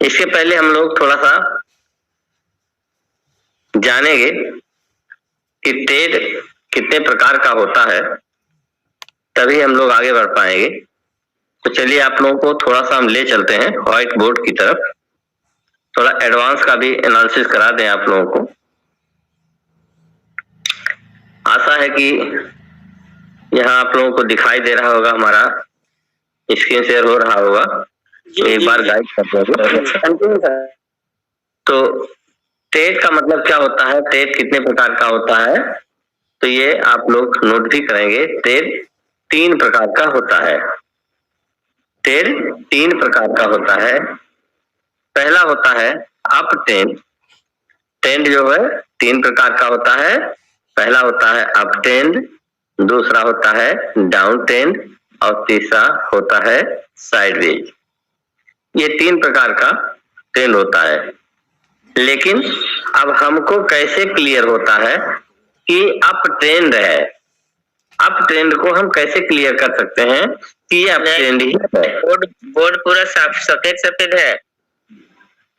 इसके पहले हम लोग थोड़ा सा जानेंगे कि ट्रेड कितने प्रकार का होता है, तभी हम लोग आगे बढ़ पाएंगे। तो चलिए आप लोगों को थोड़ा सा हम ले चलते हैं व्हाइट बोर्ड की तरफ, थोड़ा एडवांस का भी एनालिसिस करा दें आप लोगों को। आशा है कि यहाँ आप लोगों को दिखाई दे रहा होगा, हमारा स्क्रीन शेयर हो रहा होगा। तो एक बार गाइड कर देंगे। तो ट्रेड का मतलब क्या होता है, ट्रेड कितने प्रकार का होता है, तो ये आप लोग नोट भी करेंगे। ट्रेड 3 प्रकार का होता है। ट्रेड 3 प्रकार का होता है। पहला होता है अप ट्रेंड। ट्रेंड जो है 3 प्रकार का होता है। पहला होता है अप ट्रेंड, दूसरा होता है डाउन ट्रेंड और तीसरा होता है साइडवेज। ये 3 प्रकार का ट्रेंड होता है। लेकिन अब हमको कैसे क्लियर होता है कि अप ट्रेंड है, अप ट्रेंड को हम कैसे क्लियर कर सकते हैं कि ये अप ट्रेंड ही है। बोर्ड पूरा सफेद सफेद है।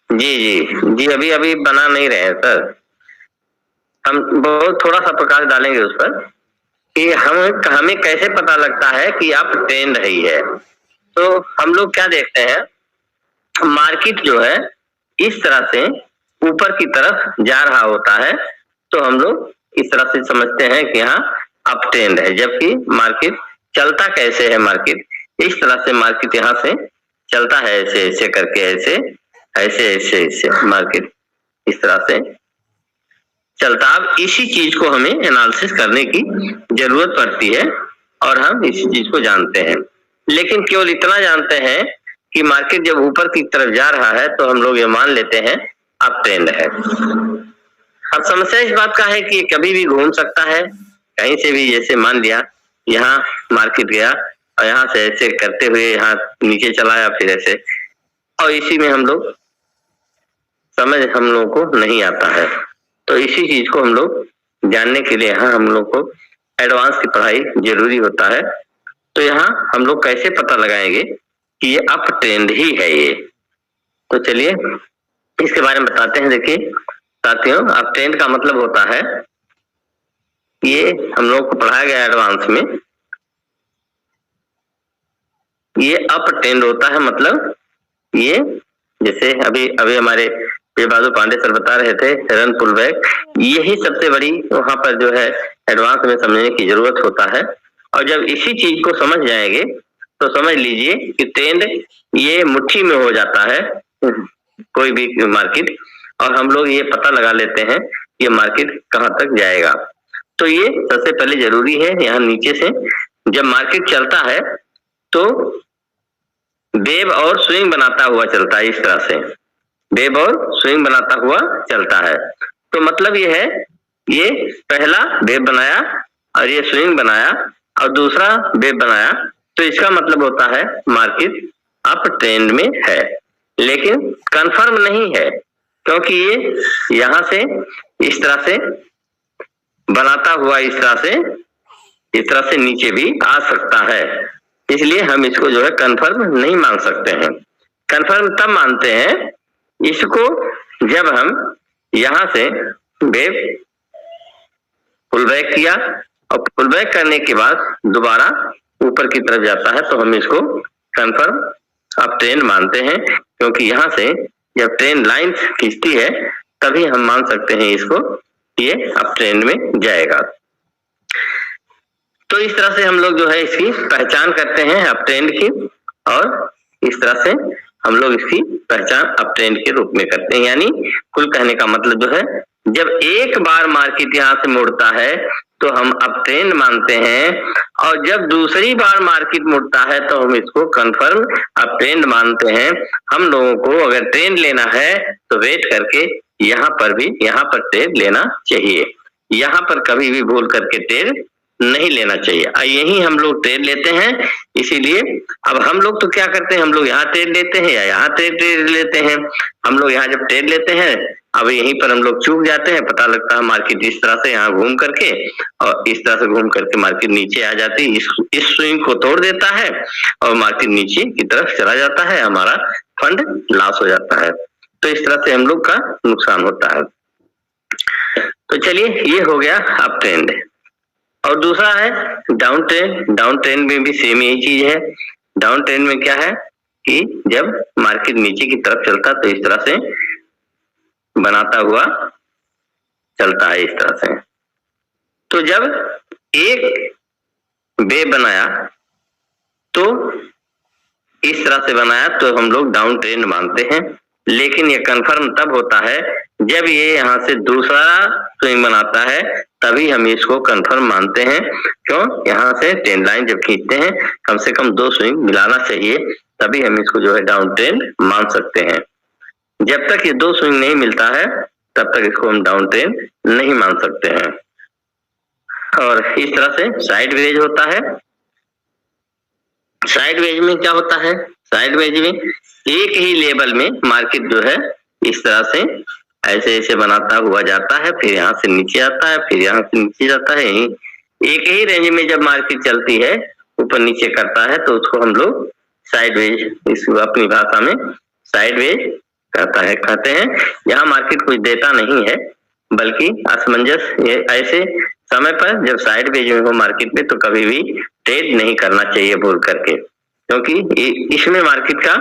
जी अभी अभी बना नहीं रहे हैं सर, हम बहुत थोड़ा सा प्रकाश डालेंगे उस पर कि हमें कैसे पता लगता है कि अप ट्रेंड रही है। तो हम लोग क्या देखते हैं, मार्केट जो है इस तरह से ऊपर की तरफ जा रहा होता है, तो हम लोग इस तरह से समझते हैं कि यहाँ अप ट्रेंड है। जबकि मार्केट चलता कैसे है, मार्केट इस तरह से मार्केट यहाँ से चलता है, ऐसे ऐसे करके, ऐसे ऐसे ऐसे ऐसे मार्केट इस तरह से चलता। अब इसी चीज को हमें एनालिसिस करने की जरूरत पड़ती है और हम इसी चीज को जानते हैं। लेकिन केवल इतना जानते हैं कि मार्केट जब ऊपर की तरफ जा रहा है तो हम लोग ये मान लेते हैं अप ट्रेंड है। अब समस्या इस बात का है कि ये कभी भी घूम सकता है, कहीं से भी। जैसे मान लिया यहाँ मार्केट गया और यहाँ से ऐसे करते हुए यहाँ नीचे चला या फिर ऐसे, और इसी में हम लोग समझ हम लोगों को नहीं आता है। तो इसी चीज को हम लोग जानने के लिए यहाँ हम लोग को एडवांस की पढ़ाई जरूरी होता है। तो यहाँ हम लोग कैसे पता लगाएंगे कि ये अप ट्रेंड ही है ये, तो चलिए इसके बारे में बताते हैं। देखिए साथियों, अप ट्रेंड का मतलब होता है, ये हम लोग को पढ़ाया गया एडवांस में, ये अप ट्रेंड होता है। मतलब ये जैसे अभी अभी हमारे बहादुर पांडे सर बता रहे थे, रन पुल बैक, यही सबसे बड़ी वहां पर जो है एडवांस में समझने की जरूरत होता है। और जब इसी चीज को समझ जाएंगे तो समझ लीजिए कि ट्रेंड ये मुट्ठी में हो जाता है कोई भी मार्केट, और हम लोग ये पता लगा लेते हैं ये मार्केट कहाँ तक जाएगा। तो ये सबसे पहले जरूरी है। यहाँ नीचे से जब मार्केट चलता है तो वेव और स्विंग बनाता हुआ चलता है, इस तरह से वेव और स्विंग बनाता हुआ चलता है। तो मतलब ये है, ये पहला वेव बनाया और ये स्विंग बनाया और दूसरा वेव बनाया, तो इसका मतलब होता है मार्केट अप ट्रेंड में है। लेकिन कंफर्म नहीं है, क्योंकि ये यहाँ से इस तरह से बनाता हुआ इस तरह से नीचे भी आ सकता है। इसलिए हम इसको जो है कंफर्म नहीं मान सकते हैं। कंफर्म तब मानते हैं इसको जब हम यहाँ से वेव पुल बैक किया और पुल बैक करने के बाद दोबारा ऊपर की तरफ जाता है, तो हम इसको कंफर्म अप ट्रेंड मानते हैं। क्योंकि यहाँ से जब ट्रेंड लाइन खींचती है तभी हम मान सकते हैं इसको, ये अप ट्रेंड में जाएगा। तो इस तरह से हम लोग जो है इसकी पहचान करते हैं अप ट्रेंड की, और इस तरह से हम लोग इसकी पहचान अप ट्रेंड के रूप में करते हैं। यानी कुल कहने का मतलब जो है, जब एक बार मार्केट यहाँ से मुड़ता है तो हम अप ट्रेंड मानते हैं, और जब दूसरी बार मार्केट मुड़ता है तो हम इसको कंफर्म अप ट्रेंड मानते हैं। हम लोगों को अगर ट्रेंड लेना है तो वेट करके यहाँ पर ट्रेड लेना चाहिए। यहाँ पर कभी भी भूल करके ट्रेड नहीं लेना चाहिए। यही हम लोग ट्रेड लेते हैं। इसीलिए अब हम लोग तो क्या करते हैं, हम लोग यहाँ ट्रेड लेते हैं या यहाँ ट्रेड लेते हैं। हम लोग यहाँ जब ट्रेड लेते हैं, अब यहीं पर हम लोग चूक जाते हैं। पता लगता है मार्केट इस तरह से यहाँ घूम करके और इस तरह से घूम करके मार्केट नीचे आ जाती है, इस स्विंग को तोड़ देता है और मार्केट नीचे की तरफ चला जाता है, हमारा फंड लॉस हो जाता है। तो इस तरह से हम लोग का नुकसान होता है। तो चलिए, ये हो गया अप ट्रेंड। और दूसरा है डाउन ट्रेंड। डाउन ट्रेंड में भी सेम यही चीज है। डाउन ट्रेंड में क्या है कि जब मार्केट नीचे की तरफ चलता तो इस तरह से बनाता हुआ चलता है, इस तरह से। तो जब एक वेव बनाया तो इस तरह से बनाया तो हम लोग डाउन ट्रेंड मानते हैं। लेकिन ये कंफर्म तब होता है जब ये यहाँ से दूसरा स्विंग बनाता है, तभी हम इसको कंफर्म मानते हैं। क्यों? यहाँ से ट्रेंड लाइन जब खींचते हैं, कम से कम 2 स्विंग मिलाना चाहिए, तभी हम इसको जो है डाउन ट्रेंड मान सकते हैं। जब तक ये 2 स्विंग नहीं मिलता है, तब तक इसको हम डाउन ट्रेंड नहीं मान सकते हैं। और इस तरह से साइड वेज होता है। साइड वेज में क्या होता है? साइड वेज में एक ही लेवल में मार्केट जो है इस तरह से ऐसे ऐसे बनाता हुआ जाता है, फिर यहाँ से नीचे आता है, फिर यहाँ से नीचे जाता है। एक ही रेंज में जब मार्केट चलती है, ऊपर नीचे करता है, तो उसको हम लोग साइड वेज, इसको अपनी भाषा में साइड वेज कहते हैं। यहाँ मार्केट कुछ देता नहीं है, बल्कि असमंजस, ये ऐसे समय पर जब साइड वेज में हो मार्केट में, तो कभी भी ट्रेड नहीं करना चाहिए भूल करके, क्योंकि इसमें मार्केट का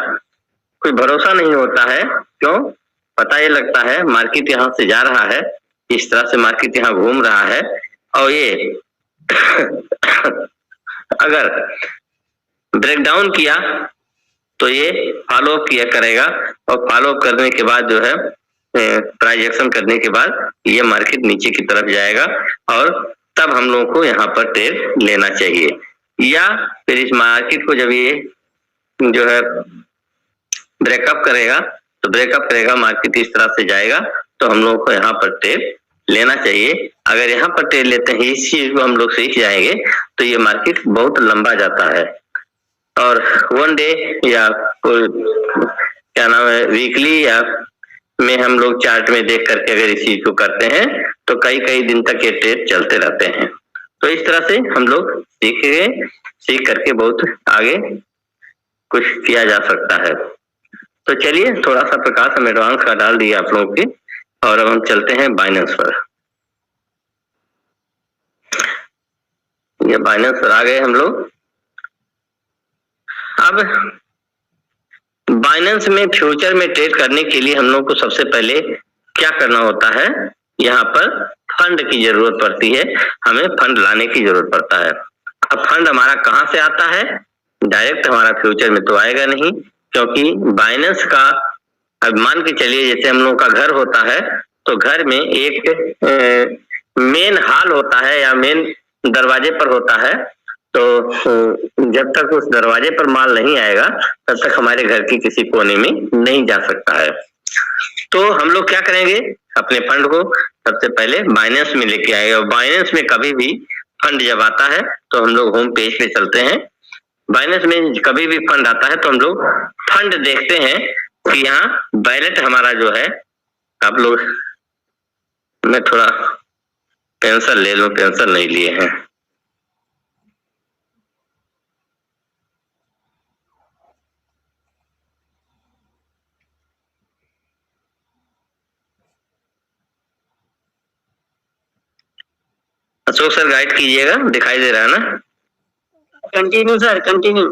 कोई भरोसा नहीं होता है। क्यों? पता ये लगता है मार्केट यहाँ से जा रहा है, इस तरह से मार्केट यहाँ घूम रहा है, और ये अगर ब्रेकडाउन किया तो ये फॉलो अप किया करेगा, और फॉलो अप करने के बाद जो है प्राइस एक्शन करने के बाद ये मार्केट नीचे की तरफ जाएगा, और तब हम लोगों को यहाँ पर ट्रेड लेना चाहिए। या फिर इस मार्केट को जब ये जो है ब्रेकअप करेगा, तो ब्रेकअप करेगा, मार्केट इस तरह से जाएगा, तो हम लोगों को यहाँ पर ट्रेड लेना चाहिए। अगर यहाँ पर ट्रेड लेते हैं, इस चीज को हम लोग सीख जाएंगे, तो ये मार्केट बहुत लंबा जाता है। और 1 डे या क्या नाम है, वीकली या में हम लोग चार्ट में देख करके अगर इस चीज को करते हैं, तो कई कई दिन तक ये ट्रेड चलते रहते हैं। तो इस तरह से हम लोग सीख करके बहुत आगे कुछ किया जा सकता है। तो चलिए, थोड़ा सा प्रकाश हम एडवांस का डाल दिया आप लोगों के, और अब हम चलते हैं बाइनेंस पर। ये बाइनेंस पर आ गए हम लोग। अब बाइनेंस में फ्यूचर में ट्रेड करने के लिए हम लोग को सबसे पहले क्या करना होता है? यहाँ पर फंड की जरूरत पड़ती है, हमें फंड लाने की जरूरत पड़ता है। अब फंड हमारा कहाँ से आता है? डायरेक्ट हमारा फ्यूचर में तो आएगा नहीं, क्योंकि बाइनेंस का, अब मान के चलिए जैसे हम लोगों का घर होता है, तो घर में एक मेन हॉल होता है या मेन दरवाजे पर होता है। तो जब तक उस दरवाजे पर माल नहीं आएगा, तब तक हमारे घर की किसी कोने में नहीं जा सकता है। तो हम लोग क्या करेंगे? अपने फंड को सबसे पहले बाइनेंस में लेके आएगा। और बाइनेंस में कभी भी फंड जब आता है, तो हम लोग होम पेज पे चलते हैं। बाइनेंस में कभी भी फंड आता है, तो हम लोग फंड देखते हैं कि यहाँ बैलेट हमारा जो है, आप लोग, मैं थोड़ा पेंसिल ले लूं, पेंसिल नहीं लिए हैं। अशोक सर गाइड कीजिएगा, दिखाई दे रहा है ना? Continue sir, continue.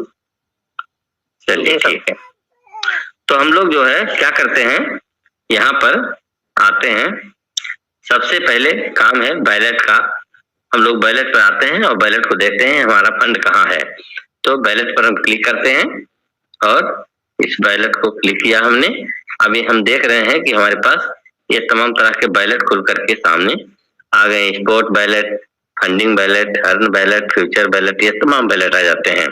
चलिए ठीक है। तो हम लोग जो है क्या करते हैं, यहाँ पर आते हैं। सबसे पहले काम है बैलेट का। हम लोग बैलेट पर आते हैं और बैलेट को देखते हैं हमारा फंड कहाँ है। तो बैलेट पर हम क्लिक करते हैं, और इस बैलेट को क्लिक किया हमने। अभी हम देख रहे हैं कि हमारे पास ये तमाम तरह के बैलेट खुल करके सामने आ गए। Spot ballot, funding ballot, earn ballot, future ballot, ये तमाम बैलेट आ जाते हैं।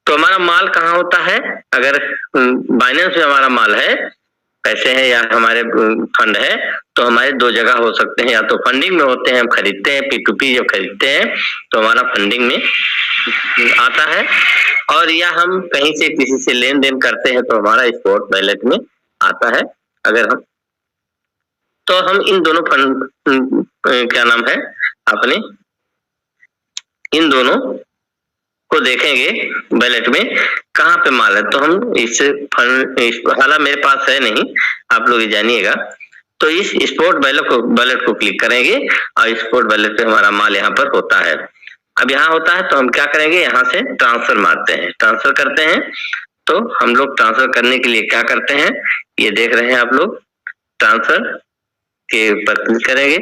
तो हमारा माल कहाँ होता है? अगर बाइनेंस में हमारा माल है, पैसे हैं या हमारे फंड है, तो हमारे 2 जगह हो सकते हैं। या तो फंडिंग में होते हैं, हम खरीदते हैं, P2P जब खरीदते हैं तो हमारा फंडिंग में आता है, और या हम कहीं से किसी से लेन देन करते हैं तो हमारा स्पॉट बैलेट में आता है। अगर हम, तो हम इन दोनों फंड, क्या नाम है अपने, इन दोनों को देखेंगे बैलेट में कहाँ पे माल है, तो हम इस फंड, हालांकि मेरे पास है नहीं, आप लोग ये जानिएगा। तो इस स्पोर्ट बैलेट को क्लिक करेंगे और स्पोर्ट बैलेट पे हमारा माल यहाँ पर होता है। अब यहाँ होता है तो हम क्या करेंगे, यहाँ से ट्रांसफर मारते हैं, ट्रांसफर करते हैं। तो हम लोग ट्रांसफर करने के लिए क्या करते हैं, ये देख रहे हैं आप लोग, ट्रांसफर के ऊपर क्लिक करेंगे।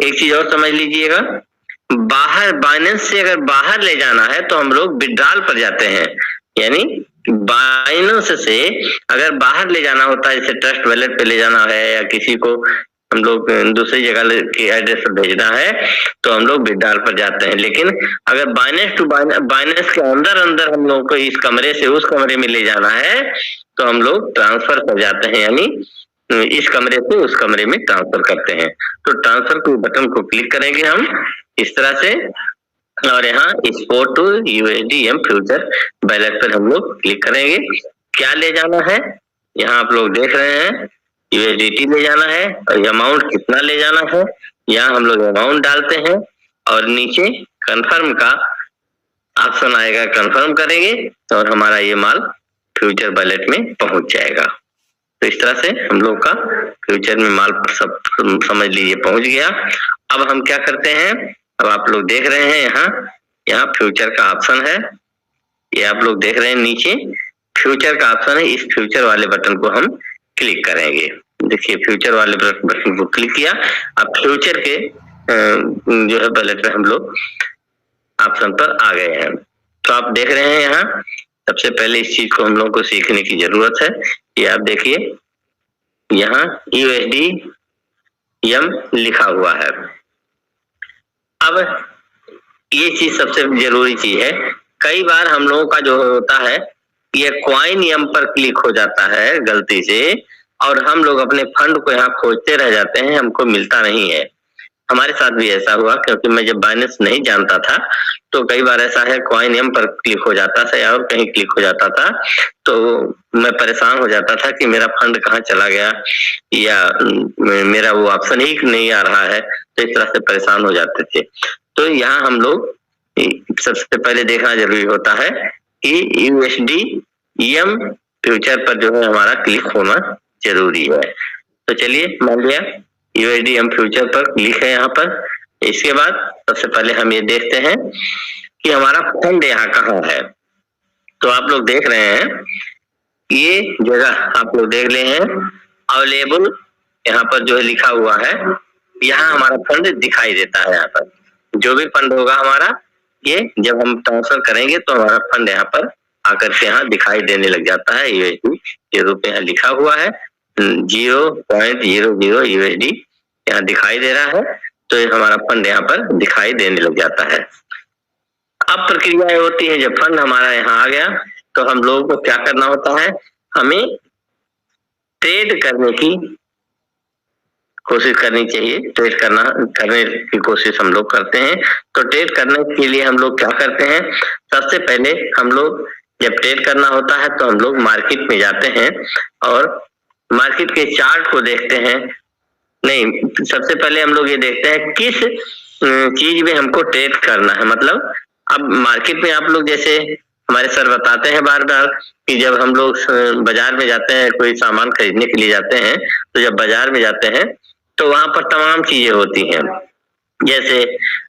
एक चीज और समझ लीजिएगा, बाहर बाइनेंस से अगर बाहर ले जाना है तो हम लोग विड्रॉल पर जाते हैं, यानी बाइनेंस से अगर बाहर ले जाना होता है, जैसे ट्रस्ट वैलेट पे ले जाना है या किसी को हम लोग दूसरी जगह के एड्रेस पर भेजना है तो हम लोग विड्रॉल पर जाते हैं। लेकिन अगर बाइनेंस टू बाइनेंस के अंदर अंदर हम लोग को इस कमरे से उस कमरे में ले जाना है तो हम लोग ट्रांसफर पर जाते हैं, यानी इस कमरे से उस कमरे में ट्रांसफर करते हैं। तो ट्रांसफर के बटन को क्लिक करेंगे हम इस तरह से, और यहाँ एक्सपोर्ट टू यूएसडीएम फ्यूचर बैलेट पर हम लोग क्लिक करेंगे। क्या ले जाना है, यहाँ आप लोग देख रहे हैं यूएसडीटी ले जाना है और अमाउंट कितना ले जाना है, यहाँ हम लोग अमाउंट डालते हैं और नीचे कंफर्म का ऑप्शन आएगा, कंफर्म करेंगे और हमारा ये माल फ्यूचर बैलेट में पहुंच जाएगा। तो इस तरह से हम लोग का फ्यूचर में माल सब समझ लीजिए पहुंच गया। अब हम क्या करते हैं, अब आप लोग देख रहे हैं यहाँ फ्यूचर का ऑप्शन है, ये आप लोग देख रहे हैं नीचे फ्यूचर का ऑप्शन है, इस फ्यूचर वाले बटन को हम क्लिक करेंगे। देखिए फ्यूचर वाले बटन को क्लिक किया, अब फ्यूचर के जो है बैलेट पे हम लोग ऑप्शन पर आ गए हैं। तो आप देख रहे हैं यहाँ सबसे पहले इस चीज को हम लोग को सीखने की जरूरत है। ये आप देखिए यहाँ यूएसडीएम लिखा हुआ है। अब ये चीज सबसे जरूरी चीज है, कई बार हम लोगों का जो होता है ये क्वाइन एम पर क्लिक हो जाता है गलती से और हम लोग अपने फंड को यहाँ खोजते रह जाते हैं, हमको मिलता नहीं है। हमारे साथ भी ऐसा हुआ, क्योंकि मैं जब बाइनेंस नहीं जानता था तो कई बार ऐसा है क्वाइन एम पर क्लिक हो जाता था या और कहीं क्लिक हो जाता था, तो मैं परेशान हो जाता था कि मेरा फंड कहाँ चला गया या मेरा वो ऑप्शन ही नहीं आ रहा है, तो इस तरह से परेशान हो जाते थे। तो यहाँ हम लोग सबसे पहले देखना जरूरी होता है कि यूएसडीएम फ्यूचर पर जो है हमारा क्लिक होना जरूरी है। तो चलिए मान लिया यूएसडीएम फ्यूचर पर क्लिक है यहाँ पर। इसके बाद सबसे पहले हम ये देखते हैं कि हमारा फंड यहाँ कहाँ है। तो आप लोग देख रहे हैं ये जगह आप लोग देख ले हैं अवेलेबल, यहाँ पर जो है लिखा हुआ है, यहाँ हमारा फंड दिखाई देता है। यहाँ पर जो भी फंड होगा हमारा, ये जब हम ट्रांसफर करेंगे तो हमारा फंड यहाँ पर आकर के यहाँ दिखाई देने लग जाता है। यूएसडी ये रुपये यहाँ लिखा हुआ है 0.00 यूएसडी यहाँ दिखाई दे रहा है, तो ये हमारा फंड यहाँ पर दिखाई देने लग जाता है। अब प्रक्रिया होती है जब फंड हमारा यहाँ आ गया तो हम लोगों को क्या करना होता है, हमें ट्रेड करने की कोशिश करनी चाहिए। ट्रेड करने की कोशिश हम लोग करते हैं। तो ट्रेड करने के लिए हम लोग क्या करते हैं, सबसे पहले हम लोग जब ट्रेड करना होता है तो हम लोग मार्केट में जाते हैं और मार्केट के चार्ट को देखते हैं। नहीं, सबसे पहले हम लोग ये देखते हैं किस चीज में हमको ट्रेड करना है। मतलब अब मार्केट में आप लोग जैसे हमारे सर बताते हैं बार बार कि जब हम लोग बाजार में जाते हैं, कोई सामान खरीदने के लिए जाते हैं, तो जब बाजार में जाते हैं तो वहां पर तमाम चीजें होती हैं। जैसे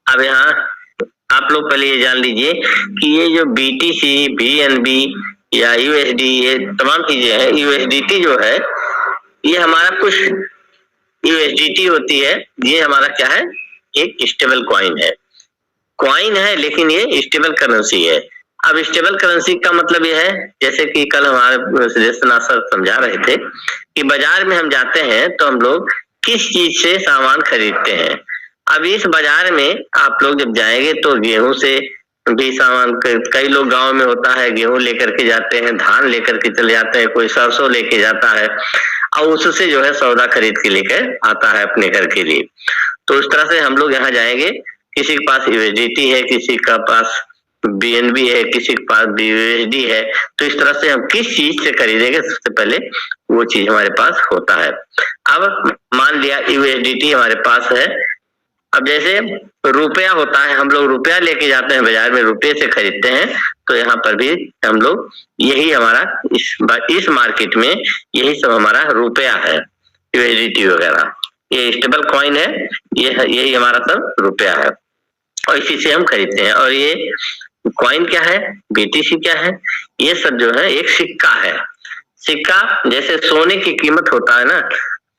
अब यहाँ आप लोग पहले ये जान लीजिए कि ये जो बीटीसी, बीएनबी या यूएसडी, ये तमाम चीजें हैं। यूएसडीटी जो है ये हमारा कुछ यूएसडीटी होती है, ये हमारा क्या है, एक स्टेबल कॉइन है लेकिन ये स्टेबल करेंसी है। अब स्टेबल करेंसी का मतलब ये है, जैसे कि कल हमारे सर समझा रहे थे कि बाजार में हम जाते हैं तो हम लोग किस चीज से सामान खरीदते हैं। अब इस बाजार में आप लोग जब जाएंगे तो गेहूं से भी सामान, कई लोग गांव में होता है गेहूं लेकर के जाते हैं, धान लेकर के चले जाते हैं, कोई सरसों लेके जाता है और उससे जो है सौदा खरीद के लेकर आता है अपने घर के लिए। तो उस तरह से हम लोग यहाँ जाएंगे, किसी के पास यूएसडीटी है, किसी का पास बीएनबी है, किसी के पास बीयूएसडी है। तो इस तरह से हम किस चीज से खरीदेंगे सबसे पहले वो चीज हमारे पास होता है। अब मान लिया यूएसडीटी हमारे पास है अब जैसे रुपया होता है, हम लोग रुपया लेके जाते हैं बाजार में, रुपये से खरीदते हैं, तो यहाँ पर भी हम लोग यही हमारा इस मार्केट में यही सब हमारा रुपया है, यूएसडीटी वगैरह, ये स्टेबल कॉइन है, यही हमारा सब रुपया है और इसी से हम खरीदते हैं। और ये कॉइन क्या है, बीटीसी क्या है, ये सब जो है एक सिक्का है। सिक्का जैसे सोने की कीमत होता है ना,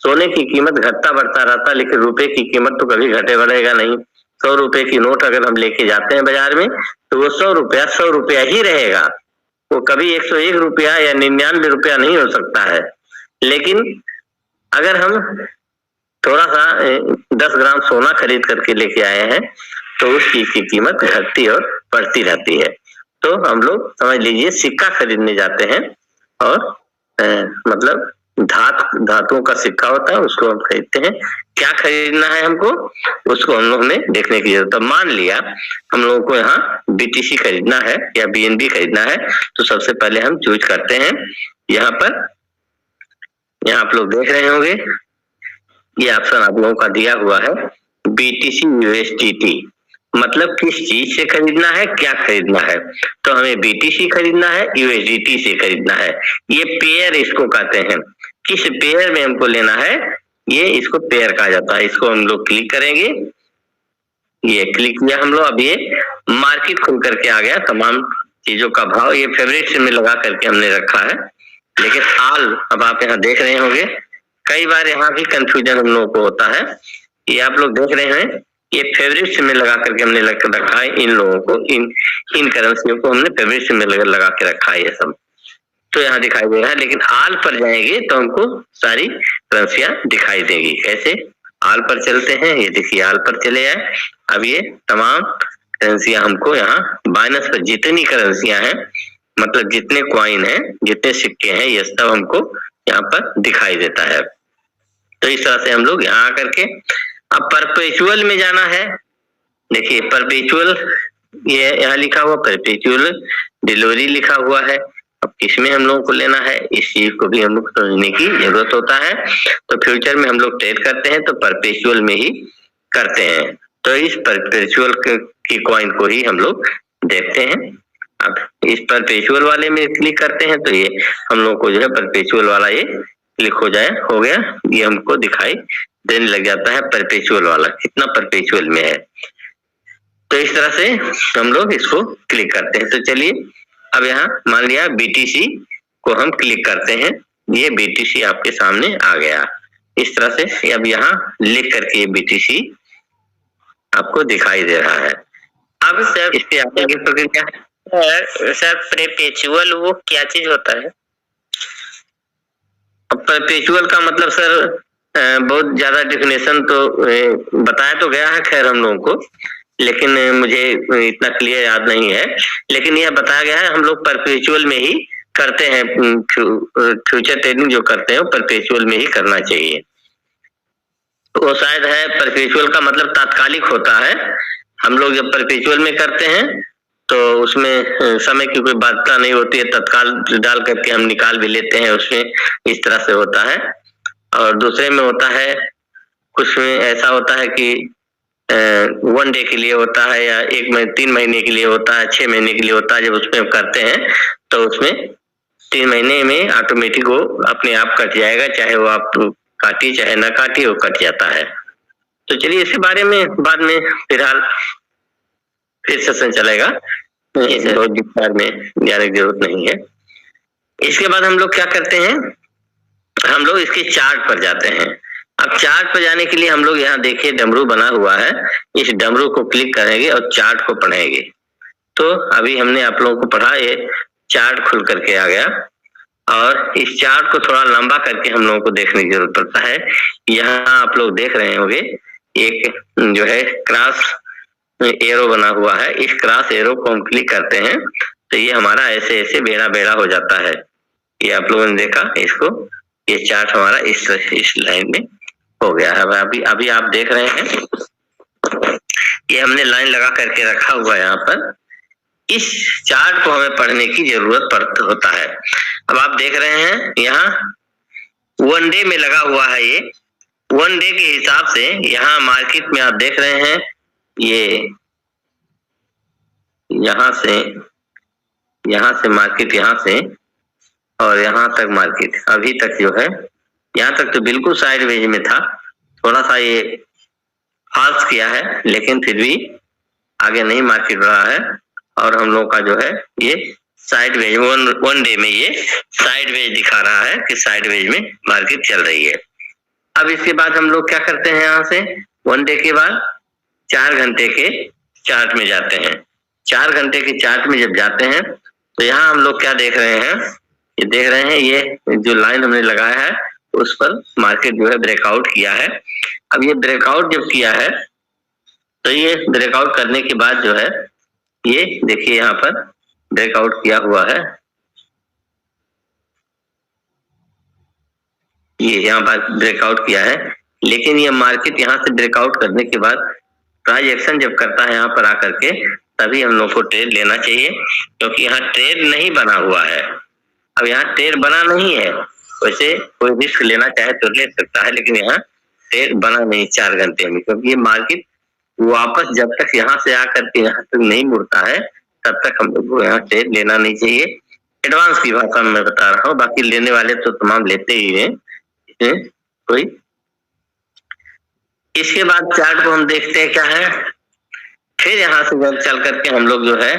सोने की कीमत घटता बढ़ता रहता है, लेकिन रुपए की कीमत तो कभी घटे बढ़ेगा नहीं। 100 रुपए की नोट अगर हम लेके जाते हैं बाजार में, तो वो 100 रुपया ही रहेगा, वो कभी 101 रुपया या 99 रुपया नहीं हो सकता है। लेकिन अगर हम थोड़ा सा 10 ग्राम सोना खरीद करके लेके आए हैं, तो उस चीज की कीमत घटती और बढ़ती रहती है। तो हम लोग समझ लीजिए सिक्का खरीदने जाते हैं और मतलब धातुओं का सिक्का होता है, उसको हम खरीदते हैं। क्या खरीदना है हमको, उसको हम लोग ने देखने की जरूरत है। मान लिया हम लोगों को यहाँ बीटीसी खरीदना है या बीएनबी खरीदना है, तो सबसे पहले हम चूज करते हैं यहाँ पर, यहाँ आप लोग देख रहे होंगे ये ऑप्शन आप लोगों का दिया हुआ है, बीटीसी यूएसडीटी, मतलब किस चीज से खरीदना है, क्या खरीदना है। तो हमें बीटीसी खरीदना है, यूएसडीटी से खरीदना है। ये पेयर इसको कहते हैं, किस पेयर में हमको लेना है, ये इसको पेयर कहा जाता है। इसको हम लोग क्लिक करेंगे, ये क्लिक किया हम लोग, अब ये मार्केट खुल करके आ गया, तमाम चीजों का भाव ये फेवरेट में लगा करके हमने रखा है। लेकिन आल, अब आप यहाँ देख रहे होंगे, कई बार यहाँ भी कंफ्यूजन हम लोगों को होता है। ये आप लोग देख रहे हैं, ये फेवरेट्स में लगा करके हमने रखा है इन लोगों को, इन करेंसियों को हमने फेवरेट्स में लगा के रखा है ये सब, तो यहाँ दिखाई दे रहा है। लेकिन आल पर जाएंगे तो हमको सारी करेंसियां दिखाई देगी। कैसे, आल पर चलते हैं, ये देखिए आल पर चले आए। अब ये तमाम करेंसियां हमको यहाँ बाइनेंस पर जितनी करेंसियां हैं, मतलब जितने कॉइन हैं, जितने सिक्के हैं, ये सब हमको यहाँ पर दिखाई देता है। तो इस तरह से हम लोग यहाँ आकर के अब परपेचुअल में जाना है। देखिए परपेचुअल, ये यहाँ लिखा हुआ परपेचुअल डिलीवरी लिखा हुआ है। अब किसमें हम लोगों को लेना है, इस चीज को भी हम लोग समझने की जरूरत होता है। तो फ्यूचर में हम लोग ट्रेड करते हैं तो परपेचुअल में ही करते हैं, तो इस परपेचुअल की कॉइन को ही हम लोग देखते हैं। अब इस परपेचुअल वाले में क्लिक करते हैं तो ये हम लोग को जो है परपेचुअल वाला ये क्लिक हो गया, ये हमको दिखाई देने लग जाता है परपेचुअल वाला, कितना परपेचुअल में है। तो इस तरह से हम लोग इसको क्लिक करते हैं। तो चलिए अब यहाँ मान लिया बीटीसी को हम क्लिक करते हैं, ये बीटीसी आपके सामने आ गया इस तरह से। अब यहाँ लिख करके ये बीटीसी आपको दिखाई दे रहा है। अब सर इसके आगे की प्रक्रिया सर परपेचुअल वो क्या चीज होता है? परपेचुअल का मतलब सर बहुत ज्यादा डेफिनेशन तो बताया तो गया है खैर हम लोगों को, लेकिन मुझे इतना क्लियर याद नहीं है। लेकिन यह बताया गया है हम लोग परपेचुअल में ही करते हैं, फ्यूचर ट्रेडिंग जो करते हैं वो परपेचुअल में ही करना चाहिए। वो शायद है परपेचुअल का मतलब तात्कालिक होता है। हम लोग जब परपेचुअल में करते हैं तो उसमें समय की कोई बाध्यता नहीं होती है, तत्काल डाल करके हम निकाल भी लेते हैं उसमें, इस तरह से होता है। और दूसरे में होता है, कुछ में ऐसा होता है कि 1 डे के लिए होता है या 3 महीने के लिए होता है, 6 महीने के लिए होता है। जब उसमें हम करते हैं तो उसमें 3 महीने में ऑटोमेटिक वो अपने आप कट जाएगा, चाहे वो आप काटिए चाहे ना काटिए, वो कट जाता है। तो चलिए इसके बारे में बाद में फिलहाल फिर सेशन चलेगा, बहुत विस्तार में जाने की जरूरत नहीं है। इसके बाद हम लोग क्या करते हैं, हम लोग इसके चार्ट पर जाते हैं। अब चार्ट पर जाने के लिए हम लोग यहाँ देखिए डमरू बना हुआ है, इस डमरू को क्लिक करेंगे और चार्ट को पढ़ेंगे। तो अभी हमने आप लोगों को पढ़ा, ये चार्ट खुल करके आ गया और इस चार्ट को थोड़ा लंबा करके हम लोगों को देखने की जरूरत पड़ता है। यहाँ आप लोग देख रहे होंगे एक जो है क्रॉस एरो बना हुआ है, इस क्रॉस एरो को हम क्लिक करते हैं तो ये हमारा ऐसे ऐसे बेड़ा बेड़ा हो जाता है। ये आप लोगों ने देखा इसको, ये चार्ट हमारा इस लाइन में हो गया है। अभी आप देख रहे हैं ये हमने लाइन लगा करके रखा हुआ है यहाँ पर। इस चार्ट को हमें पढ़ने की जरूरत होता है। अब आप देख रहे हैं यहाँ 1 डे में लगा हुआ है, ये वन डे के हिसाब से यहाँ मार्केट में आप देख रहे हैं, ये यहाँ से मार्केट, यहाँ से और यहाँ तक मार्केट अभी तक जो है, यहाँ तक तो बिल्कुल साइडवेज में था, थोड़ा सा ये फॉल्स किया है, लेकिन फिर भी आगे नहीं मार्केट बढ़ा है और हम लोग का जो है ये साइडवेज वन डे में ये साइडवेज दिखा रहा है कि साइडवेज में मार्केट चल रही है। अब इसके बाद हम लोग क्या करते हैं, यहाँ से वन डे के बाद 4 घंटे के चार्ट में जाते हैं। 4 घंटे के चार्ट में जब जाते हैं तो यहाँ हम लोग क्या देख रहे हैं, ये देख रहे हैं, ये जो लाइन हमने लगाया है उस पर मार्केट जो है ब्रेकआउट किया है। अब ये ब्रेकआउट जब किया है तो ये ब्रेकआउट करने के बाद जो है, ये देखिए यहाँ पर ब्रेकआउट किया हुआ है, ये यहाँ पर ब्रेकआउट किया है, लेकिन ये मार्केट यहाँ से ब्रेकआउट करने के बाद प्राइस एक्शन जब करता है यहाँ पर आकर के, तभी हम लोग को ट्रेड लेना चाहिए, क्योंकि यहाँ ट्रेड नहीं बना हुआ है। अब यहाँ ट्रेड बना नहीं है, वैसे कोई रिस्क लेना चाहे तो ले सकता है, लेकिन यहाँ ट्रेड बना नहीं 4 घंटे में, क्योंकि ये मार्केट वापस जब तक यहाँ से आकर के यहाँ तक नहीं मुड़ता है तब तक हम लोग को यहाँ ट्रेड लेना नहीं चाहिए। एडवांस की भाषा में मैं बता रहा हूँ, बाकी लेने वाले तो तमाम लेते ही हैं, इसमें कोई। इसके बाद चार्ट को हम देखते हैं क्या है, फिर यहाँ से जब चल करके हम लोग जो है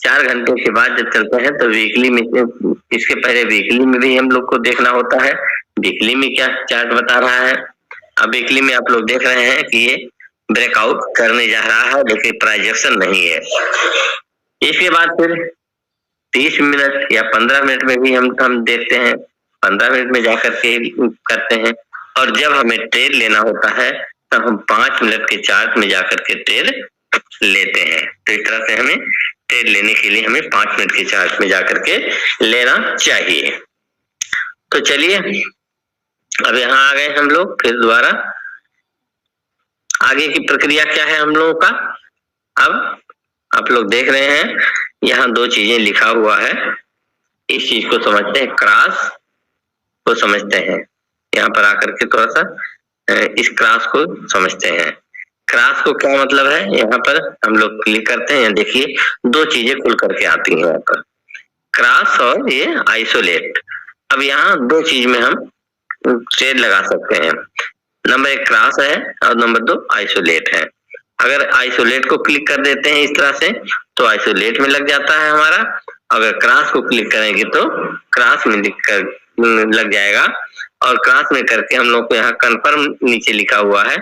4 घंटे के बाद जब चलते हैं तो वीकली में, इसके पहले वीकली में भी हम लोग को देखना होता है, वीकली में क्या चार्ट बता रहा है। अब वीकली में आप लोग देख रहे हैं कि ये ब्रेकआउट करने जा रहा है, लेकिन प्राइस एक्शन नहीं है। इसके बाद फिर 30 मिनट या 15 मिनट में भी हम देखते हैं, 15 मिनट में जाकर के करते हैं, और जब हमें ट्रेड लेना होता है तब हम 5 मिनट के चार्ट में जाकर के ट्रेड लेते हैं। तो इस तरह से हमें ट्रेड लेने के लिए हमें 5 मिनट के चार्ट में जाकर के लेना चाहिए। तो चलिए अब यहाँ आ गए हम लोग, फिर दोबारा आगे की प्रक्रिया क्या है हम लोगों का। अब आप लोग देख रहे हैं यहाँ 2 चीजें लिखा हुआ है, इस चीज को समझते हैं, क्रॉस को समझते हैं। यहाँ पर आकर के थोड़ा सा इस क्रॉस को समझते हैं। क्रॉस को क्या मतलब है, यहाँ पर हम लोग क्लिक करते हैं, देखिए 2 चीजें खुल करके आती हैं यहाँ पर, क्रॉस और ये आइसोलेट। अब यहाँ 2 चीज में हम ट्रेड लगा सकते हैं, नंबर 1 क्रॉस है और नंबर 2 आइसोलेट है। अगर आइसोलेट को क्लिक कर देते हैं इस तरह से तो आइसोलेट में लग जाता है हमारा, अगर क्रॉस को क्लिक करेंगे तो क्रॉस में लग जाएगा, और क्रॉस में करके हम लोग को यहाँ कंफर्म नीचे लिखा हुआ है,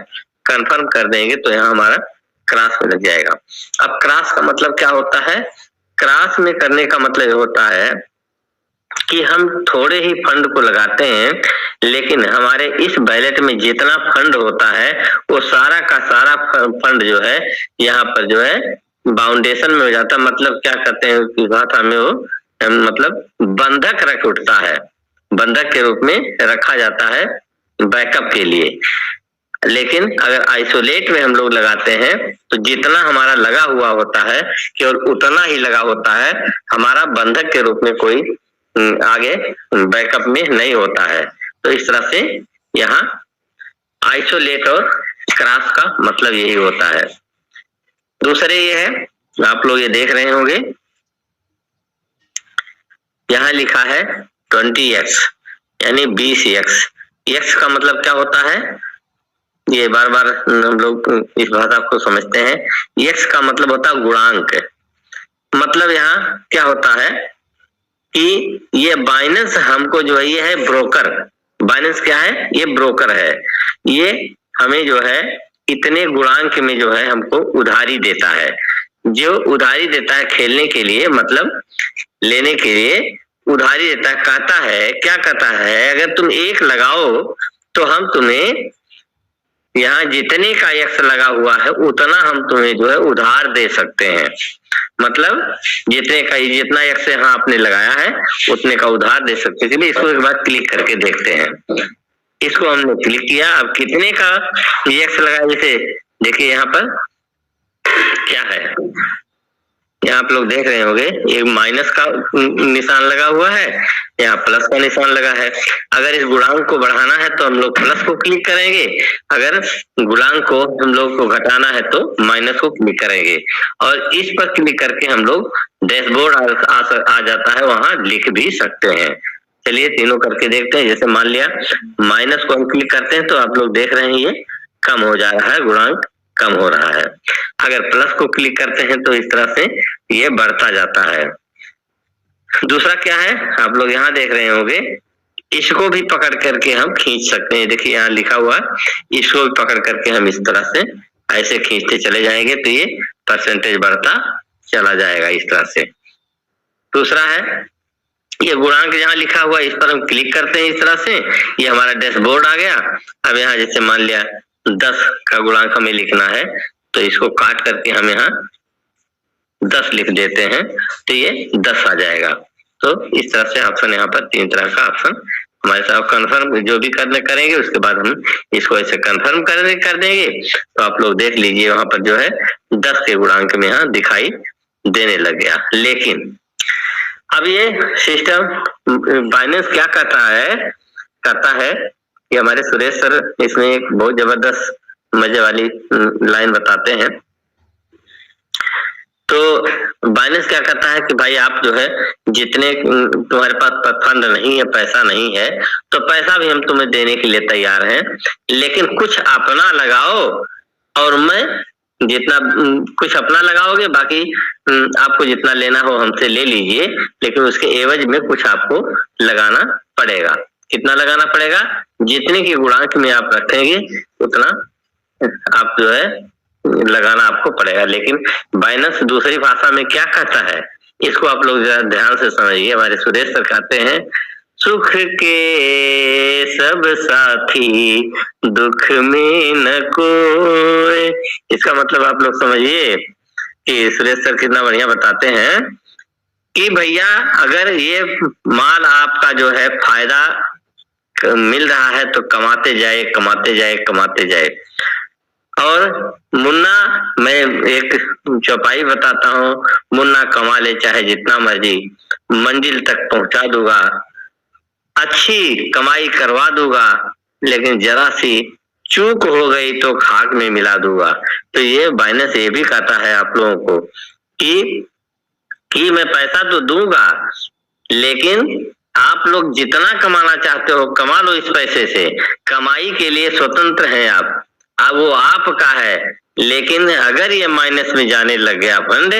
कंफर्म कर देंगे तो यहाँ हमारा क्रॉस में लग जाएगा। अब क्रॉस का मतलब क्या होता है, क्रॉस में करने का मतलब होता है कि हम थोड़े ही फंड को लगाते हैं, लेकिन हमारे इस वैलेट में जितना फंड होता है वो सारा का सारा फंड जो है यहाँ पर जो है बाउंडेशन में हो जाता है। मतलब क्या कहते हैं उसकी भाषा में, वो मतलब बंधक रख उठता है, बंधक के रूप में रखा जाता है बैकअप के लिए। लेकिन अगर आइसोलेट में हम लोग लगाते हैं तो जितना हमारा लगा हुआ होता है केवल उतना ही लगा होता है, हमारा बंधक के रूप में कोई आगे बैकअप में नहीं होता है। तो इस तरह से यहाँ आइसोलेट और क्रॉस का मतलब यही होता है। दूसरे ये है, आप लोग ये देख रहे होंगे यहाँ लिखा है 20x यानी 20x। x का मतलब क्या होता है, ये बार बार हम लोग इस भाषा को समझते हैं। x का मतलब होता है गुणांक। मतलब यहाँ क्या होता है कि ये बाइनेंस हमको जो है, ये है ब्रोकर। बाइनेंस क्या है, ये ब्रोकर है। ये हमें जो है इतने गुणांक में जो है हमको उधारी देता है, जो उधारी देता है खेलने के लिए, मतलब लेने के लिए उधारी देता है। कहता है, क्या कहता है, अगर तुम 1 लगाओ तो हम तुम्हें यहाँ जितने का एक्स लगा हुआ है उतना हम तुम्हें जो है उधार दे सकते हैं। मतलब जितना एक्स यहाँ आपने लगाया है उतने का उधार दे सकते हैं। चलिए इसको एक बार क्लिक करके देखते हैं। इसको हमने क्लिक किया, अब कितने का एक्स लगाया, जैसे देखिए यहाँ पर क्या है, यहाँ आप लोग देख रहे होंगे एक माइनस का निशान लगा हुआ है, यहाँ प्लस का निशान लगा है। अगर इस गुणांक को बढ़ाना है तो हम लोग प्लस को क्लिक करेंगे, अगर गुणांक को हम लोग को घटाना है तो माइनस को क्लिक करेंगे, और इस पर क्लिक करके हम लोग डैशबोर्ड आ जाता है, वहां लिख भी सकते हैं। चलिए तीनों करके देखते हैं। जैसे मान लिया माइनस को हम क्लिक करते हैं तो आप लोग देख रहे हैं ये कम हो जा रहा है, गुणांक कम हो रहा है। अगर प्लस को क्लिक करते हैं तो इस तरह से ये बढ़ता जाता है। दूसरा क्या है, आप लोग यहाँ देख रहे होंगे, इसको भी पकड़ करके हम खींच सकते हैं। देखिए यहाँ लिखा हुआ है, इसको भी पकड़ करके हम इस तरह से ऐसे खींचते चले जाएंगे तो ये परसेंटेज बढ़ता चला जाएगा इस तरह से। दूसरा है ये गुणांक जहाँ लिखा हुआ है, इस पर हम क्लिक करते हैं इस तरह से, ये हमारा डैशबोर्ड आ गया। अब यहाँ जैसे मान लिया 10 का गुणांक हमें लिखना है तो इसको काट करके हम यहाँ 10 लिख देते हैं तो ये 10 आ जाएगा। तो इस तरह से ऑप्शन यहाँ पर 3 तरह का ऑप्शन हमारे साथ कंफर्म जो भी करेंगे उसके बाद हम इसको ऐसे कंफर्म कर देंगे तो आप लोग देख लीजिए वहां पर जो है 10 के गुणांक में यहाँ दिखाई देने लग गया। लेकिन अब ये सिस्टम बाइनेंस क्या करता है कि हमारे सुरेश सर इसमें एक बहुत जबरदस्त मजे वाली लाइन बताते हैं। तो बाइनेंस क्या करता है कि भाई आप जो है जितने तुम्हारे पास फंड नहीं है, पैसा नहीं है, तो पैसा भी हम तुम्हें देने के लिए तैयार हैं, लेकिन कुछ अपना लगाओ और मैं जितना कुछ अपना लगाओगे, बाकी आपको जितना लेना हो हमसे ले लीजिए, लेकिन उसके एवज में कुछ आपको लगाना पड़ेगा। कितना लगाना पड़ेगा? जितने के गुणांक में आप रखेंगे उतना आप जो है लगाना आपको पड़ेगा। लेकिन बाइनेंस दूसरी भाषा में क्या कहता है, इसको आप लोग जरा ध्यान से समझिए। हमारे सुरेश सर कहते हैं, सुख के सब साथी दुख में न कोई। इसका मतलब आप लोग समझिए कि सुरेश सर कितना बढ़िया बताते हैं कि भैया अगर ये माल आपका जो है फायदा मिल रहा है तो कमाते जाए। और मुन्ना, मैं एक चौपाई बताता हूँ, मुन्ना कमा ले चाहे जितना मर्जी, मंजिल तक पहुंचा दूंगा, अच्छी कमाई करवा दूंगा, लेकिन जरा सी चूक हो गई तो खाक में मिला दूंगा। तो ये बाइनेंस ये भी कहता है आप लोगों को कि मैं पैसा तो दूंगा, लेकिन आप लोग जितना कमाना चाहते हो कमा लो, इस पैसे से कमाई के लिए स्वतंत्र हैं आप, अब वो आपका है। लेकिन अगर ये माइनस में जाने लग गया फंड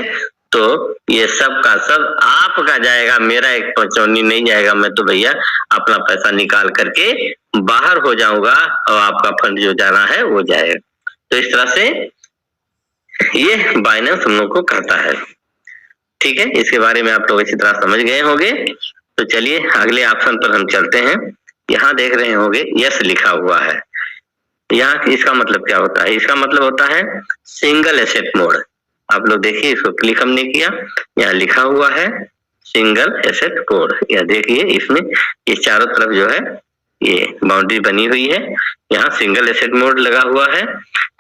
तो ये सब का सब आपका जाएगा, मेरा एक पचौनी नहीं जाएगा। मैं तो भैया अपना पैसा निकाल करके बाहर हो जाऊंगा और आपका फंड जो जाना है वो जाएगा। तो इस तरह से ये बाइनेंस हम लोग को कहता है। ठीक है, इसके बारे में आप लोग अच्छी तरह समझ गए होंगे। तो चलिए अगले ऑप्शन पर हम चलते हैं। यहाँ देख रहे होंगे यस लिखा हुआ है। यहाँ इसका मतलब क्या होता है? इसका मतलब होता है सिंगल एसेट मोड। आप लोग देखिए, इसको क्लिक हमने किया, यहाँ लिखा हुआ है सिंगल एसेट कोड। यह देखिए इसमें ये चारों तरफ जो है ये बाउंड्री बनी हुई है, यहाँ सिंगल एसेट मोड लगा हुआ है।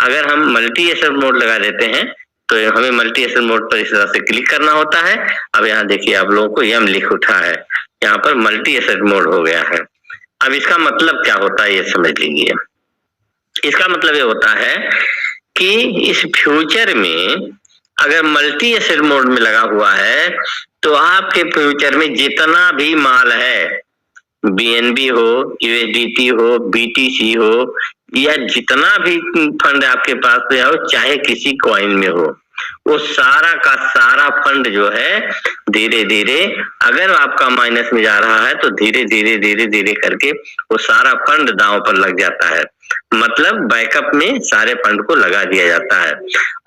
अगर हम मल्टी एसेट मोड लगा देते हैं तो हमें मल्टी एसेट मोड पर इस तरह से क्लिक करना होता है। अब यहाँ देखिए आप लोगों को यम लिख उठा है, यहाँ पर मल्टी एसेट मोड हो गया है। अब इसका मतलब क्या होता है ये समझ लीजिए। इसका मतलब ये होता है कि इस फ्यूचर में अगर मल्टी एसेट मोड में लगा हुआ है तो आपके फ्यूचर में जितना भी माल है, बीएनबी हो, यूएसडीटी हो, बीटीसी हो, या जितना भी फंड आपके पास में हो, चाहे किसी कॉइन में हो, वो सारा का सारा फंड जो है धीरे धीरे, अगर आपका माइनस में जा रहा है तो धीरे धीरे करके वो सारा फंड दांव पर लग जाता है। मतलब बैकअप में सारे फंड को लगा दिया जाता है।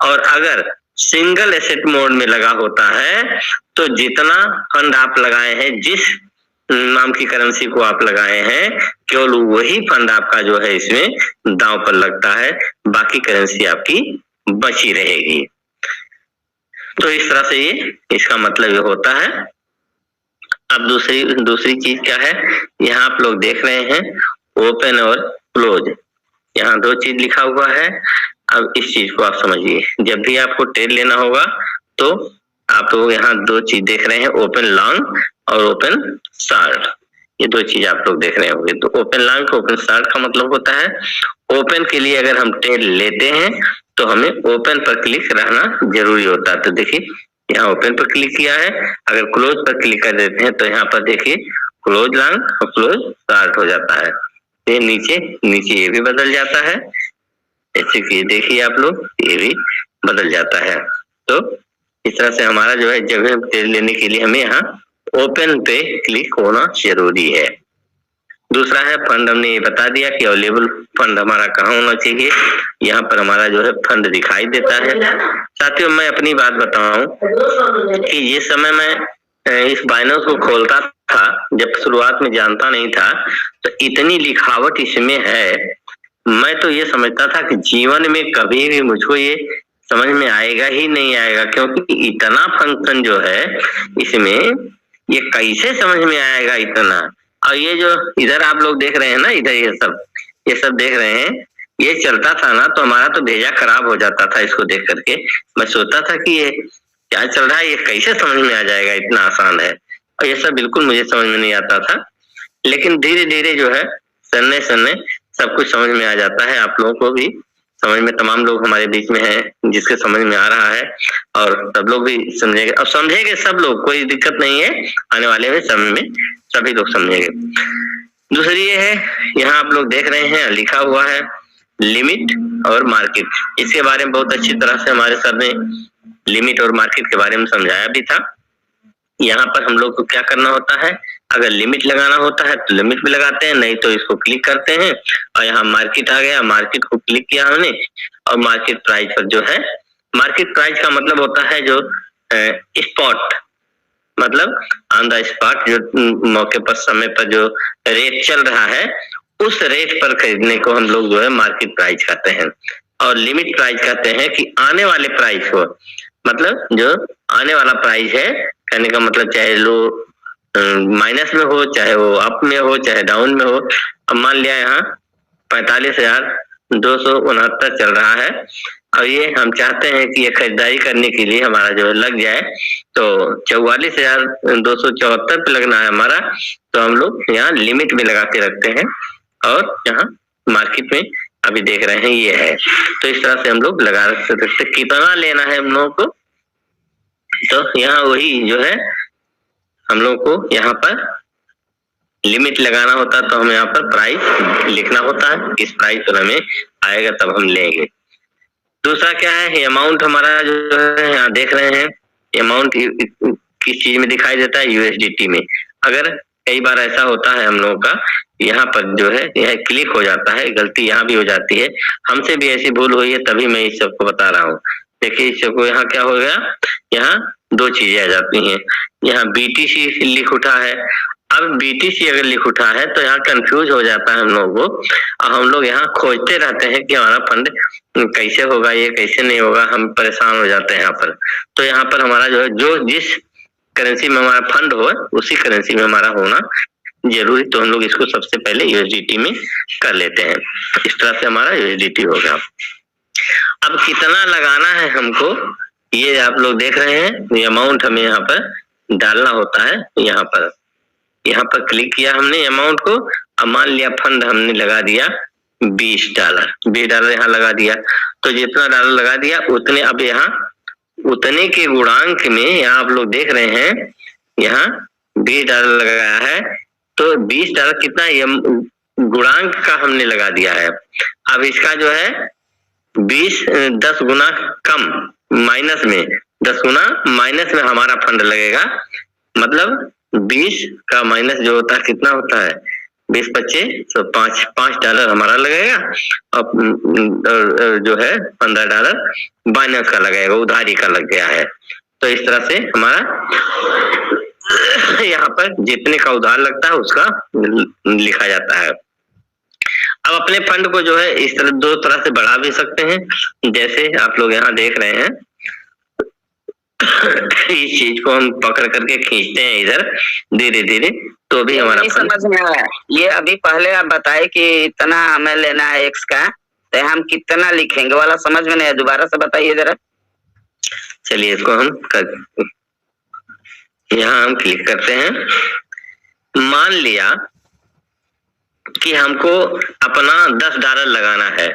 और अगर सिंगल एसेट मोड में लगा होता है तो जितना फंड आप लगाए हैं, जिस नाम की करेंसी को आप लगाए हैं, केवल वही फंड आपका जो है इसमें दांव पर लगता है, बाकी करेंसी आपकी बची रहेगी। तो इस तरह से ये इसका मतलब ये होता है। अब दूसरी चीज क्या है, यहाँ आप लोग देख रहे हैं ओपन और क्लोज, यहाँ 2 चीज लिखा हुआ है। अब इस चीज को आप समझिए, जब भी आपको ट्रेड लेना होगा तो आप लोग यहाँ दो चीज देख रहे हैं, ओपन लॉन्ग और ओपन शॉर्ट, ये दो चीज आप लोग देख रहे होंगे। तो ओपन लॉन्ग ओपन शॉर्ट का मतलब होता है ओपन के लिए अगर हम ट्रेड लेते हैं तो हमें ओपन पर क्लिक रहना जरूरी होता है। तो देखिए यहाँ ओपन पर क्लिक किया है, अगर क्लोज पर क्लिक कर देते हैं तो यहाँ पर देखिए क्लोज लॉन्ग और क्लोज शॉर्ट हो जाता है। ये नीचे नीचे ये भी बदल जाता है, ऐसे कि देखिए आप लोग ये भी बदल जाता है। तो इस तरह से हमारा जो है जब हम ट्रेड लेने के लिए हमें यहाँ ओपन पे क्लिक होना जरूरी है। दूसरा है फंड, हमने ये बता दिया कि अवेलेबल फंड हमारा कहाँ होना चाहिए, यहाँ पर हमारा जो है फंड दिखाई देता है। साथियों मैं अपनी बात बताऊं कि जिस समय मैं इस बाइनेंस को खोलता था, जब शुरुआत में जानता नहीं था, तो इतनी लिखावट इसमें है, मैं तो ये समझता था कि जीवन में कभी भी मुझको ये समझ में आएगा ही नहीं आएगा, क्योंकि इतना फंक्शन जो है इसमें, ये कैसे समझ में आएगा इतना। और ये जो इधर आप लोग देख रहे हैं ना, इधर ये सब देख रहे हैं, ये चलता था ना तो हमारा तो भेजा खराब हो जाता था इसको देख करके। मैं सोचता था कि ये क्या चल रहा है, ये कैसे समझ में आ जाएगा, इतना आसान है। और ये सब बिल्कुल मुझे समझ में नहीं आता था, लेकिन धीरे धीरे जो है सन्ने सन्ने सब कुछ समझ में आ जाता है। आप लोगों को भी समझ में, तमाम लोग हमारे बीच में हैं जिसके समझ में आ रहा है, और सब लोग भी समझेंगे और समझेंगे सब लोग, कोई दिक्कत नहीं है, आने वाले में समय में सभी लोग समझेंगे। दूसरी ये है, यहाँ आप लोग देख रहे हैं लिखा हुआ है लिमिट और मार्केट। इसके बारे में बहुत अच्छी तरह से हमारे सर ने लिमिट और मार्केट के बारे में समझाया भी था। यहाँ पर हम लोग को क्या करना होता है, अगर लिमिट लगाना होता है तो लिमिट भी लगाते हैं, नहीं तो इसको क्लिक करते हैं और यहाँ मार्केट आ गया, मार्केट को क्लिक किया हमने और मार्केट प्राइस पर जो है, मार्केट प्राइस का मतलब होता है जो स्पॉट, मतलब ऑन द स्पॉट, जो मौके पर समय पर जो रेट चल रहा है उस रेट पर खरीदने को हम लोग जो है मार्केट प्राइस कहते हैं। और लिमिट प्राइस कहते हैं कि आने वाले प्राइस को, मतलब जो आने वाला प्राइस है, कहने का मतलब चाहे लो माइनस में हो, चाहे वो अप में हो, चाहे डाउन में हो। अब मान लिया यहाँ 45,269 चल रहा है और ये हम चाहते हैं कि ये खरीदारी करने के लिए हमारा जो लग जाए, तो 44,274 पे लगना है हमारा, तो हम लोग यहाँ लिमिट में लगा के रखते हैं और यहाँ मार्केट में अभी देख रहे हैं ये है। तो इस तरह से हम लोग लगा सकते, कितना लेना है हम लोगों को, तो यहाँ वही जो है हम लोग को यहाँ पर लिमिट लगाना होता है, तो हमें यहाँ पर प्राइस लिखना होता है, इस प्राइस पर हमें आएगा तब हम लेंगे। दूसरा क्या है, अमाउंट हमारा जो है यहाँ देख रहे हैं, अमाउंट किस चीज में दिखाई देता है, यूएसडीटी में। अगर कई बार ऐसा होता है हम लोगों का, यहाँ पर जो है यह क्लिक हो जाता है, गलती यहाँ भी हो जाती है, हमसे भी ऐसी भूल हुई है, तभी मैं इस सबको बता रहा हूँ। देखिए इस सबको यहाँ क्या हो गया, यहाँ दो चीजें आ जाती हैं, यहाँ बीटीसी लिख उठा है। अब बीटीसी अगर लिख उठा है तो यहाँ कंफ्यूज हो जाता है हम लोगों को, और हम लोग यहाँ खोजते रहते हैं कि हमारा फंड कैसे होगा, ये कैसे नहीं होगा, हम परेशान हो जाते हैं यहाँ पर। तो यहाँ पर हमारा जो है, जो जिस करेंसी में हमारा फंड हो उसी करेंसी में हमारा होना जरूरी, तो हम लोग इसको सबसे पहले यूएसडीटी में कर लेते हैं। इस तरह से हमारा यूएसडीटी होगा। अब कितना लगाना है हमको, ये आप लोग देख रहे हैं, ये अमाउंट हमें यहाँ पर डालना होता है। यहाँ पर क्लिक किया हमने अमाउंट को, अब मान लिया फंड हमने लगा दिया $20 यहाँ लगा दिया, तो जितना डॉलर लगा दिया उतने, अब यहाँ उतने के गुणांक में यहाँ आप लोग देख रहे हैं, यहाँ $20 लगाया है, तो $20 कितना, ये गुणांक का हमने लगा दिया है। अब इसका जो है 10 गुना कम, माइनस में 10 गुना माइनस में हमारा फंड लगेगा, मतलब 20 का माइनस जो होता है कितना होता है, 20 25 तो $5 हमारा लगेगा, और जो है $15 बाइनेंस का लगेगा, उधारी का लग गया है। तो इस तरह से हमारा यहाँ पर जितने का उधार लगता है उसका लिखा जाता है। अब अपने फंड को जो है इस तरह दो तरह से बढ़ा भी सकते हैं, जैसे आप लोग यहाँ देख रहे हैं, इस चीज को हम पकड़ करके खींचते हैं इधर धीरे धीरे, तो भी हमारा समझ में आया। ये अभी पहले आप बताए कि इतना हमें लेना है एक्स का, तो हम कितना लिखेंगे वाला समझ में नहीं है, दोबारा से बताइए जरा। चलिए इसको हम यहाँ हम क्लिक करते हैं। मान लिया कि हमको अपना $10 लगाना है,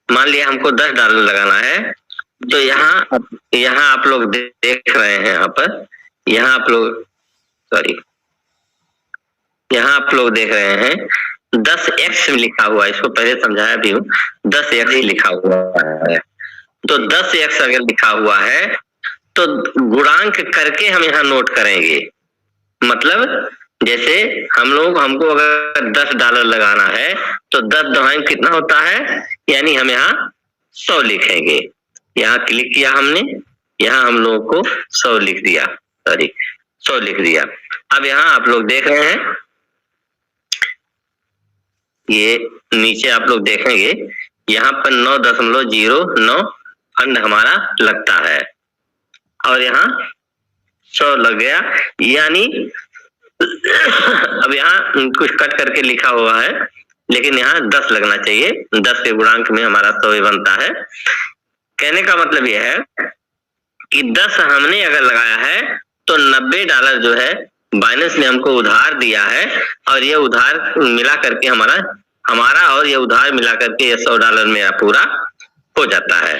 मान लिया हमको $10 लगाना है, तो यहाँ आप लोग देख रहे हैं, यहाँ आप लोग देख रहे हैं 10x लिखा हुआ है, इसको पहले समझाया भी हूँ, 10x लिखा हुआ है। तो 10x अगर लिखा हुआ है तो गुणांक करके हम यहाँ नोट करेंगे। मतलब जैसे हमको अगर $10 लगाना है तो 10 दहाई कितना होता है, यानी हम यहाँ 100 लिखेंगे। यहाँ क्लिक किया हमने, यहाँ हम लोगों को 100 लिख दिया, 100 लिख दिया। अब यहाँ आप लोग देख रहे हैं, ये नीचे आप लोग देखेंगे यहाँ पर 9.09 फंड हमारा लगता है, और यहाँ 100 लग गया, यानी अब यहाँ कुछ कट करके लिखा हुआ है, लेकिन यहाँ 10 लगना चाहिए, 10 के गुणांक में हमारा 100 बनता है। कहने का मतलब यह है कि 10 हमने अगर लगाया है तो $90 जो है बाइनेंस ने हमको उधार दिया है, और ये उधार मिला करके हमारा और ये उधार मिला करके ये $100 मेरा पूरा हो जाता है।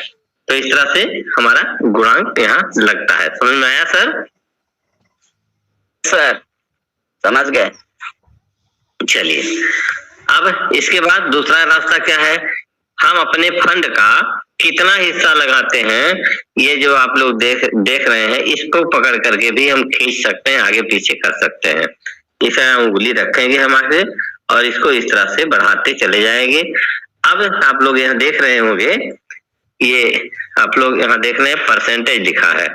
तो इस तरह से हमारा गुणांक यहाँ लगता है। समझ में आया सर? सर समझ गए। चलिए, अब इसके बाद दूसरा रास्ता क्या है, हम अपने फंड का कितना हिस्सा लगाते हैं, ये जो आप लोग देख रहे हैं, इसको पकड़ करके भी हम खींच सकते हैं, आगे पीछे कर सकते हैं। इसे उंगली रखेंगे हम आगे और इसको इस तरह से बढ़ाते चले जाएंगे। अब आप लोग यहाँ देख रहे होंगे, ये आप लोग यहाँ देख रहे हैं परसेंटेज लिखा है,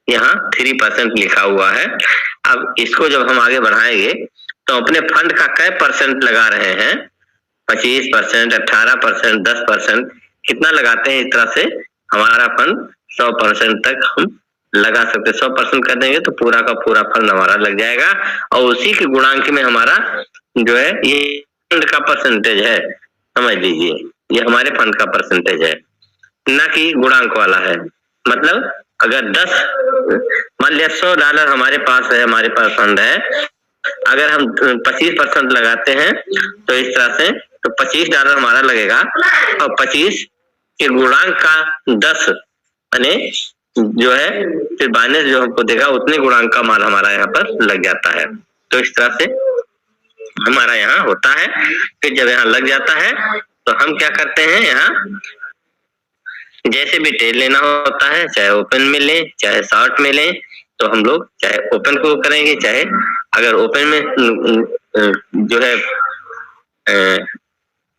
यहाँ 3% लिखा हुआ है। अब इसको जब हम आगे बढ़ाएंगे तो अपने फंड का कै % लगा रहे हैं, 25%, 18%, 10%, कितना लगाते हैं, इस तरह से हमारा फंड 100% तक हम लगा सकते हैं। 100% कर देंगे तो पूरा का पूरा फंड हमारा लग जाएगा, और उसी के गुणांक में हमारा जो है ये फंड का परसेंटेज है, समझ लीजिए, ये हमारे फंड का परसेंटेज है, ना कि गुणांक वाला है। मतलब अगर मान लिया $100 हमारे पास है, हमारे पास फंड है, अगर हम 25% लगाते हैं तो इस तरह से तो $25 हमारा लगेगा, और 25 के गुणांक का 10 यानी जो है फिर बाइनेंस जो हमको देगा उतने गुणांक का माल हमारा यहाँ पर लग जाता है। तो इस तरह से हमारा यहाँ होता है। फिर जब यहाँ लग जाता है तो हम क्या करते हैं, यहाँ जैसे भी ट्रेड लेना होता है, चाहे ओपन में लें चाहे शॉर्ट में लें, तो हम लोग चाहे ओपन को करेंगे, चाहे अगर ओपन में जो है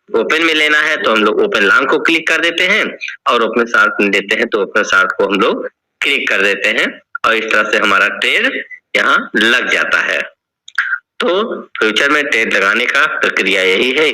ओपन में लेना है तो हम लोग ओपन लॉन्ग को क्लिक कर देते हैं, और ओपन शॉर्ट में देते हैं तो ओपन शॉर्ट को हम लोग क्लिक कर देते हैं, और इस तरह से हमारा ट्रेड यहाँ लग जाता है। तो फ्यूचर में ट्रेड लगाने का प्रक्रिया यही है।